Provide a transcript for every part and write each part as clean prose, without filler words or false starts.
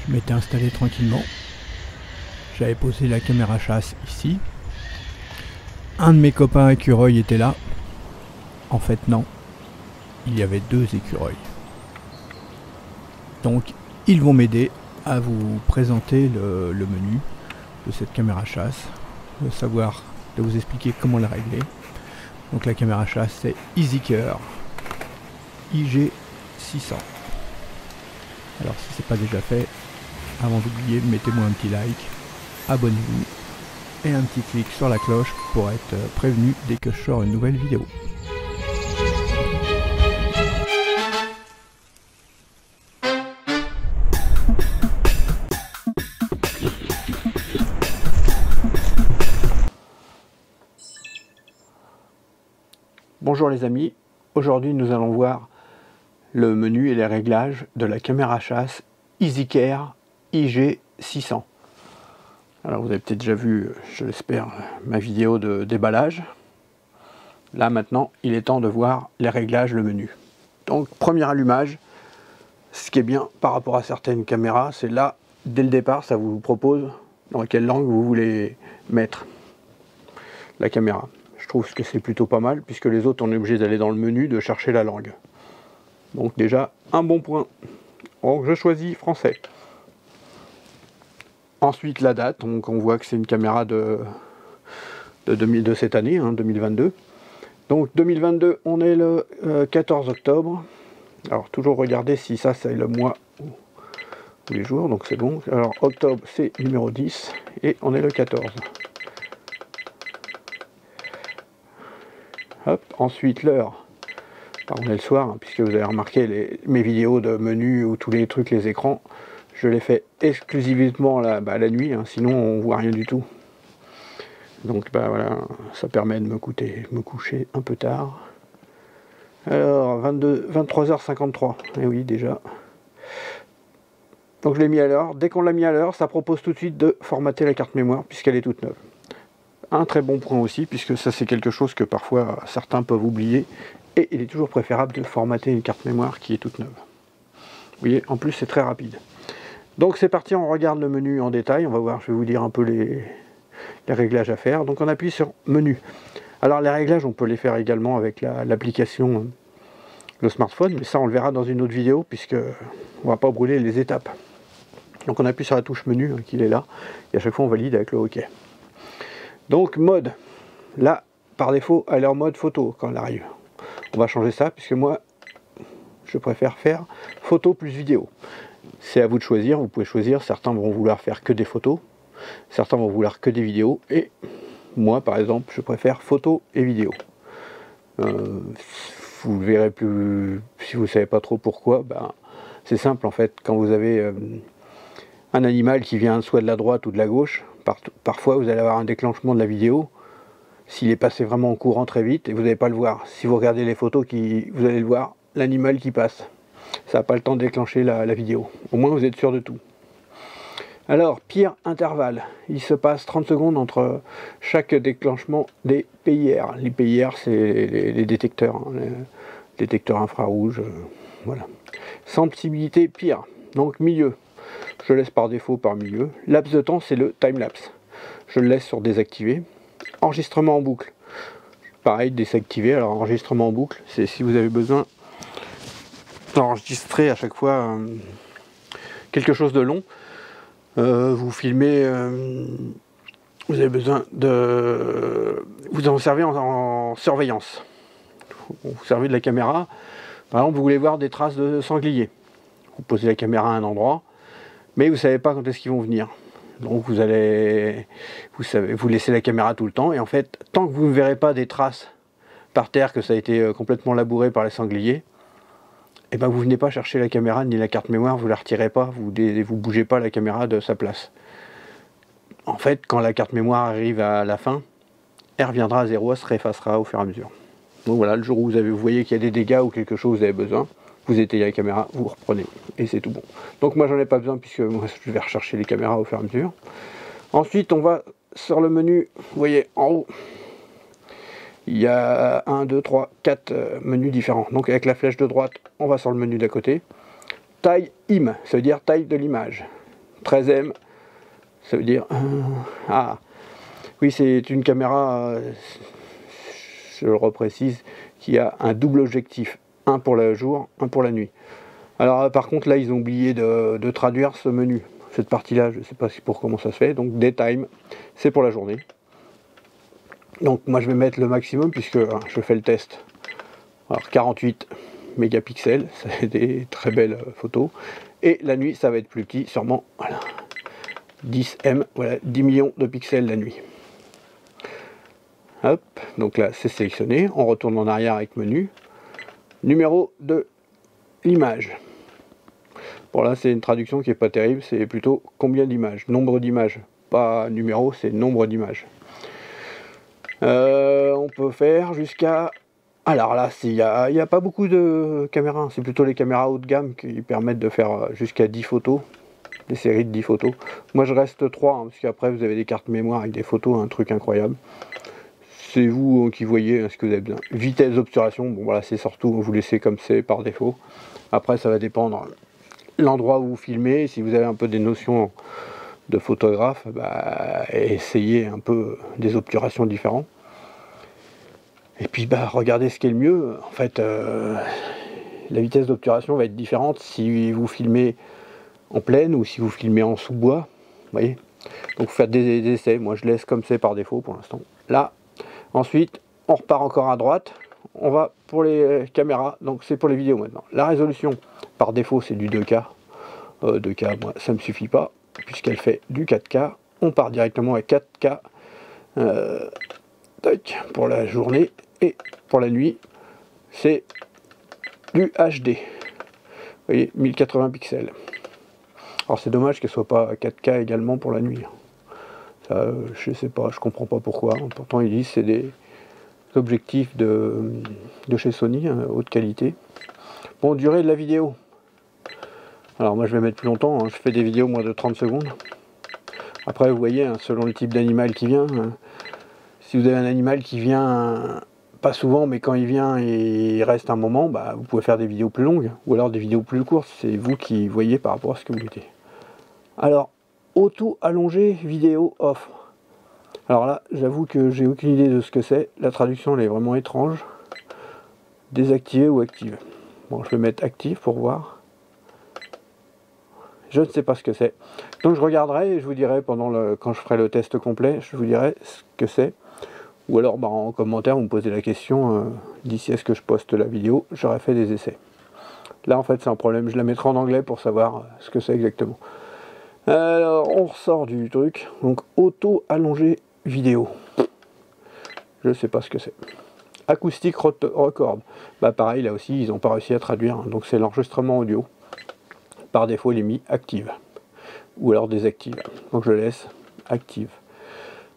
Je m'étais installé tranquillement. J'avais posé la caméra chasse ici. Un de mes copains écureuils était là. En fait non, il y avait 2 écureuils. Donc ils vont m'aider à vous présenter le menu de cette caméra chasse, de vous expliquer comment la régler. Donc la caméra chasse c'est EasyCare IG600. Alors si c'est pas déjà fait, avant d'oublier, mettez-moi un petit like, abonnez-vous et un petit clic sur la cloche pour être prévenu dès que je sors une nouvelle vidéo. Bonjour les amis, aujourd'hui nous allons voir le menu et les réglages de la caméra chasse EasyCare IG600. Alors vous avez peut-être déjà vu, je l'espère, ma vidéo de déballage. Là maintenant, il est temps de voir les réglages, le menu. Donc premier allumage, ce qui est bien par rapport à certaines caméras, c'est là, dès le départ, ça vous propose dans quelle langue vous voulez mettre la caméra. Je trouve que c'est plutôt pas mal, puisque les autres, on est obligé d'aller dans le menu, de chercher la langue. Donc déjà, un bon point. Donc je choisis français. Ensuite la date, donc on voit que c'est une caméra de cette année, hein, 2022. Donc 2022, on est le 14 octobre. Alors toujours regarder si ça c'est le mois ou les jours, donc c'est bon. Alors octobre c'est numéro 10 et on est le 14. Hop, ensuite l'heure. On est le soir, hein, puisque vous avez remarqué mes vidéos de menu ou tous les trucs, les écrans, je les fais exclusivement la nuit, hein, sinon on voit rien du tout. Donc voilà, ça permet de me coucher un peu tard. Alors 23h53, et oui déjà. Donc je l'ai mis à l'heure. Dès qu'on l'a mis à l'heure, ça propose tout de suite de formater la carte mémoire puisqu'elle est toute neuve. Un très bon point aussi, puisque ça c'est quelque chose que parfois certains peuvent oublier, et il est toujours préférable de formater une carte mémoire qui est toute neuve. Vous voyez, en plus c'est très rapide. Donc c'est parti, on regarde le menu en détail, on va voir, je vais vous dire un peu les réglages à faire. Donc on appuie sur menu. Alors les réglages, on peut les faire également avec l'application, le smartphone, mais ça on le verra dans une autre vidéo, puisque on va pas brûler les étapes. Donc on appuie sur la touche menu, hein, qu'il est là, et à chaque fois on valide avec le OK. Donc mode, là par défaut elle est en mode photo quand elle arrive. On va changer ça puisque moi je préfère faire photo plus vidéo. C'est à vous de choisir, vous pouvez choisir, certains vont vouloir faire que des photos, certains vont vouloir que des vidéos, et moi par exemple je préfère photo et vidéo. Vous le verrez plus, si vous ne savez pas trop pourquoi, c'est simple en fait, quand vous avez un animal qui vient soit de la droite ou de la gauche, parfois vous allez avoir un déclenchement de la vidéo, s'il est passé vraiment en courant très vite, et vous n'allez pas le voir. Si vous regardez les photos, vous allez le voir, l'animal qui passe. Ça n'a pas le temps de déclencher la vidéo. Au moins vous êtes sûr de tout. Alors, pire intervalle. Il se passe 30 secondes entre chaque déclenchement des PIR. Les PIR, c'est les détecteurs, hein, les détecteurs infrarouges. Voilà. Sensibilité pire. Donc milieu. Je laisse par défaut par milieu. Laps de temps, c'est le time-lapse. Je le laisse sur désactiver. Enregistrement en boucle. Pareil, désactiver. Alors, enregistrement en boucle, c'est si vous avez besoin d'enregistrer à chaque fois quelque chose de long. Vous filmez, vous avez besoin de... Vous en servez en surveillance. Vous servez de la caméra. Par exemple, vous voulez voir des traces de sanglier. Vous posez la caméra à un endroit, mais vous ne savez pas quand est-ce qu'ils vont venir. Donc vous laissez la caméra tout le temps, et en fait, tant que vous ne verrez pas des traces par terre, que ça a été complètement labouré par les sangliers, et vous venez pas chercher la caméra ni la carte mémoire, vous la retirez pas, vous bougez pas la caméra de sa place. En fait, quand la carte mémoire arrive à la fin, elle reviendra à zéro, elle se réeffacera au fur et à mesure. Donc voilà, le jour où vous voyez qu'il y a des dégâts ou quelque chose, vous avez besoin, vous éteignez la caméra, vous reprenez, et c'est tout bon. Donc moi j'en ai pas besoin, puisque moi je vais rechercher les caméras au fur et à mesure. Ensuite on va sur le menu, vous voyez en haut, il y a 1, 2, 3, 4 menus différents. Donc avec la flèche de droite, on va sur le menu d'à côté. Taille IM, ça veut dire taille de l'image. 13M, ça veut dire... ah, oui, c'est une caméra, je le reprécise, qui a un double objectif, un pour le jour, un pour la nuit. Alors par contre là ils ont oublié de traduire ce menu, cette partie là, je ne sais pas pour comment ça se fait. Donc Daytime, c'est pour la journée. Donc moi je vais mettre le maximum puisque je fais le test. Alors 48 mégapixels, c'est des très belles photos. Et la nuit ça va être plus petit, sûrement, voilà, 10M, voilà, 10 millions de pixels la nuit. Hop, donc là c'est sélectionné, on retourne en arrière avec menu. Numéro de l'image. Bon là c'est une traduction qui est pas terrible, c'est plutôt combien d'images, nombre d'images, pas numéro, c'est nombre d'images. On peut faire jusqu'à... Alors là il n'y a pas beaucoup de caméras, c'est plutôt les caméras haut de gamme qui permettent de faire jusqu'à 10 photos, des séries de 10 photos. Moi je reste 3, parce qu'après vous avez des cartes mémoire avec des photos, un truc incroyable. C'est vous qui voyez ce que vous avez besoin. Vitesse d'obturation, bon voilà, c'est surtout vous laissez comme c'est par défaut. Après ça va dépendre l'endroit où vous filmez. Si vous avez un peu des notions de photographe, bah, essayez un peu des obturations différentes. Et puis bah regardez ce qui est le mieux. En fait, la vitesse d'obturation va être différente si vous filmez en pleine ou si vous filmez en sous-bois. Vous voyez. Donc vous faites des essais. Moi je laisse comme c'est par défaut pour l'instant. Là. Ensuite, on repart encore à droite, on va pour les caméras, donc c'est pour les vidéos maintenant. La résolution, par défaut, c'est du 2K. 2K, moi, ça ne me suffit pas, puisqu'elle fait du 4K. On part directement avec 4K pour la journée, et pour la nuit, c'est du HD. Vous voyez, 1080 pixels. Alors c'est dommage qu'elle soit pas 4K également pour la nuit. Ça, je sais pas, je comprends pas pourquoi. Pourtant ils disent c'est des objectifs de chez Sony, haute qualité. Bon, durée de la vidéo. Alors moi je vais mettre plus longtemps, je fais des vidéos moins de 30 secondes. Après vous voyez, selon le type d'animal qui vient, si vous avez un animal qui vient pas souvent, mais quand il vient et il reste un moment, bah, vous pouvez faire des vidéos plus longues, ou alors des vidéos plus courtes, c'est vous qui voyez par rapport à ce que vous mettez. Alors, auto allongé vidéo off. Alors là, j'avoue que j'ai aucune idée de ce que c'est. La traduction elle est vraiment étrange. Désactiver ou active. Bon, je vais mettre active pour voir. Je ne sais pas ce que c'est. Donc je regarderai et je vous dirai quand je ferai le test complet, je vous dirai ce que c'est. Ou alors bah, en commentaire, vous me posez la question d'ici à ce que je poste la vidéo, j'aurai fait des essais. Là en fait c'est un problème, je la mettrai en anglais pour savoir ce que c'est exactement. Alors, on ressort du truc. Donc, auto-allongé vidéo. Je sais pas ce que c'est. Acoustic record. Bah, pareil, là aussi, ils n'ont pas réussi à traduire. Donc, c'est l'enregistrement audio. Par défaut, il est mis active. Ou alors désactive. Donc, je laisse active.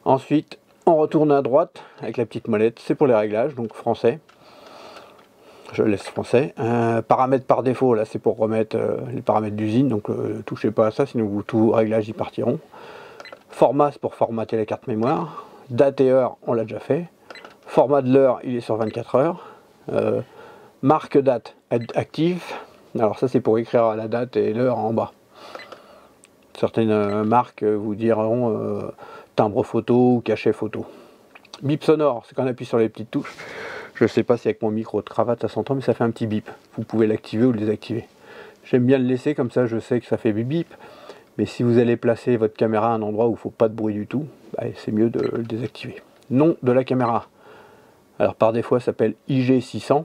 Ensuite, on retourne à droite avec la petite molette. C'est pour les réglages, donc français. Je laisse français. Paramètres par défaut, là c'est pour remettre les paramètres d'usine, donc touchez pas à ça, sinon tous réglages y partiront. Format, c'est pour formater la carte mémoire. Date et heure, on l'a déjà fait. Format de l'heure, il est sur 24 heures. Marque date, active. Alors ça c'est pour écrire la date et l'heure en bas. Certaines marques vous diront timbre photo ou cachet photo. Bip sonore, c'est quand on appuie sur les petites touches. Je ne sais pas si avec mon micro de cravate ça s'entend, mais ça fait un petit bip. Vous pouvez l'activer ou le désactiver. J'aime bien le laisser, comme ça je sais que ça fait bip bip. Mais si vous allez placer votre caméra à un endroit où il ne faut pas de bruit du tout, bah, c'est mieux de le désactiver. Nom de la caméra. Alors par défaut, ça s'appelle IG600. Vous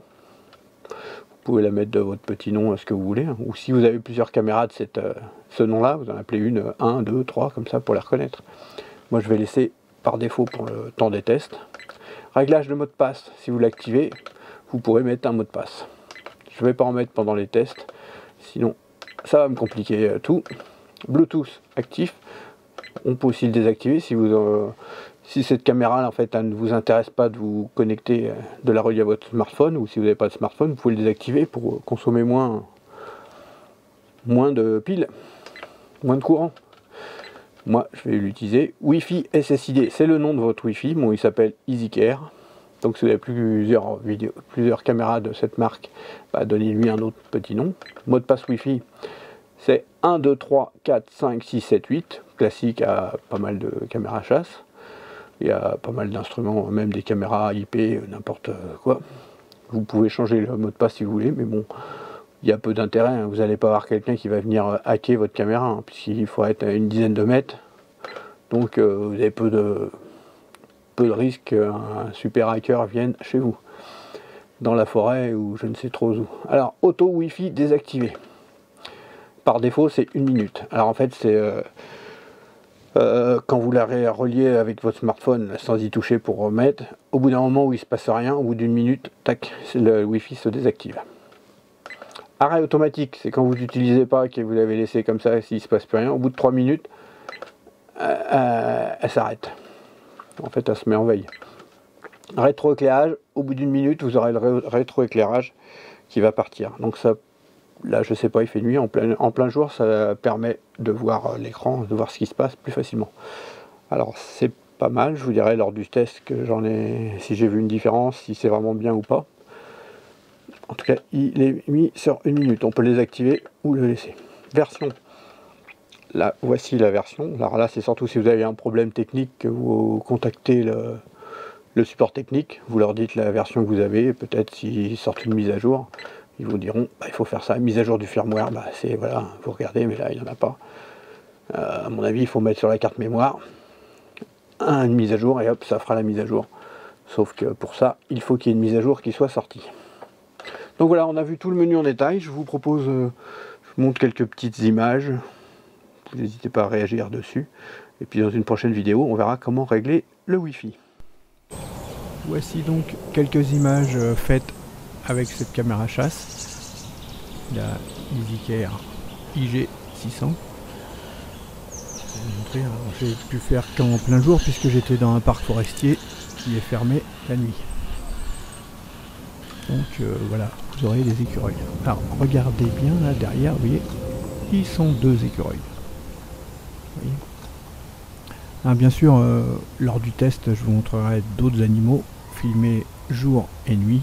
pouvez la mettre de votre petit nom, ce que vous voulez. Ou si vous avez plusieurs caméras de ce nom-là, vous en appelez une 1, 2, 3, comme ça pour les reconnaître. Moi je vais laisser par défaut pour le temps des tests. Réglage de mot de passe, si vous l'activez, vous pourrez mettre un mot de passe. Je ne vais pas en mettre pendant les tests, sinon ça va me compliquer tout. Bluetooth actif, on peut aussi le désactiver si cette caméra en fait elle ne vous intéresse pas de vous connecter, de la relier à votre smartphone, ou si vous n'avez pas de smartphone, vous pouvez le désactiver pour consommer moins de piles, moins de courant. Moi, je vais l'utiliser. Wi-Fi SSID, c'est le nom de votre Wi-Fi. Bon, il s'appelle EasyCare. Donc, si vous avez plusieurs caméras de cette marque, bah, donnez-lui un autre petit nom. Mot de passe Wi-Fi, C'est 1, 2, 3, 4, 5, 6, 7, 8, classique à pas mal de caméras chasse. Il y a pas mal d'instruments, même des caméras IP, n'importe quoi. Vous pouvez changer le mot de passe si vous voulez, mais bon, il y a peu d'intérêt, hein. Vous n'allez pas avoir quelqu'un qui va venir hacker votre caméra, hein, puisqu'il faut être à une dizaine de mètres. Donc vous avez peu de risque qu'un super hacker vienne chez vous, dans la forêt ou je ne sais trop où. Alors, auto Wi-Fi désactivé. Par défaut, c'est 1 minute. Alors en fait, c'est quand vous la reliez avec votre smartphone sans y toucher pour remettre, au bout d'un moment où il ne se passe rien, au bout d'1 minute, tac, le Wi-Fi se désactive. Arrêt automatique, c'est quand vous n'utilisez pas, que vous l'avez laissé comme ça, s'il ne se passe plus rien, au bout de 3 minutes, elle s'arrête. En fait, elle se met en veille. Rétroéclairage, au bout d'1 minute, vous aurez le rétroéclairage qui va partir. Donc ça, là, je sais pas, il fait nuit, en plein jour, ça permet de voir l'écran, de voir ce qui se passe plus facilement. Alors, c'est pas mal, je vous dirai lors du test que j'en ai, si j'ai vu une différence, si c'est vraiment bien ou pas. En tout cas, il est mis sur 1 minute. On peut les activer ou le laisser. Version. Là, voici la version. Alors là, c'est surtout si vous avez un problème technique que vous contactez le support technique. Vous leur dites la version que vous avez. Peut-être s'ils sortent une mise à jour, ils vous diront bah, il faut faire ça. Mise à jour du firmware, bah, c'est voilà, vous regardez, mais là, il n'y en a pas. À mon avis, il faut mettre sur la carte mémoire une mise à jour et hop, ça fera la mise à jour. Sauf que pour ça, il faut qu'il y ait une mise à jour qui soit sortie. Donc voilà, on a vu tout le menu en détail. Je vous propose, je vous montre quelques petites images. N'hésitez pas à réagir dessus. Et puis dans une prochaine vidéo, on verra comment régler le Wi-Fi. Voici donc quelques images faites avec cette caméra chasse. La EasyCare IG600. J'ai pu faire qu'en plein jour puisque j'étais dans un parc forestier qui est fermé la nuit. Donc voilà, vous aurez des écureuils. Alors regardez bien là derrière, vous voyez, ils sont 2 écureuils. Vous voyez. Alors, bien sûr, lors du test, je vous montrerai d'autres animaux filmés jour et nuit.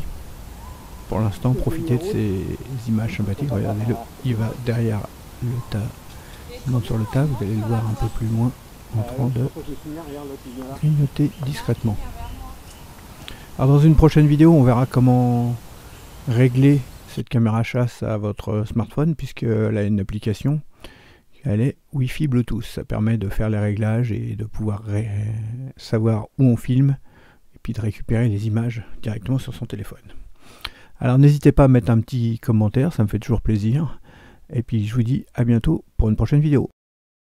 Pour l'instant, profitez de ces images sympathiques. Regardez-le, il va derrière le tas. Il monte sur le tas, vous allez le voir un peu plus loin en train de grignoter discrètement. Alors dans une prochaine vidéo, on verra comment régler cette caméra chasse à votre smartphone, puisqu'elle a une application, elle est Wi-Fi Bluetooth. Ça permet de faire les réglages et de pouvoir savoir où on filme, et puis de récupérer les images directement sur son téléphone. Alors n'hésitez pas à mettre un petit commentaire, ça me fait toujours plaisir. Et puis je vous dis à bientôt pour une prochaine vidéo.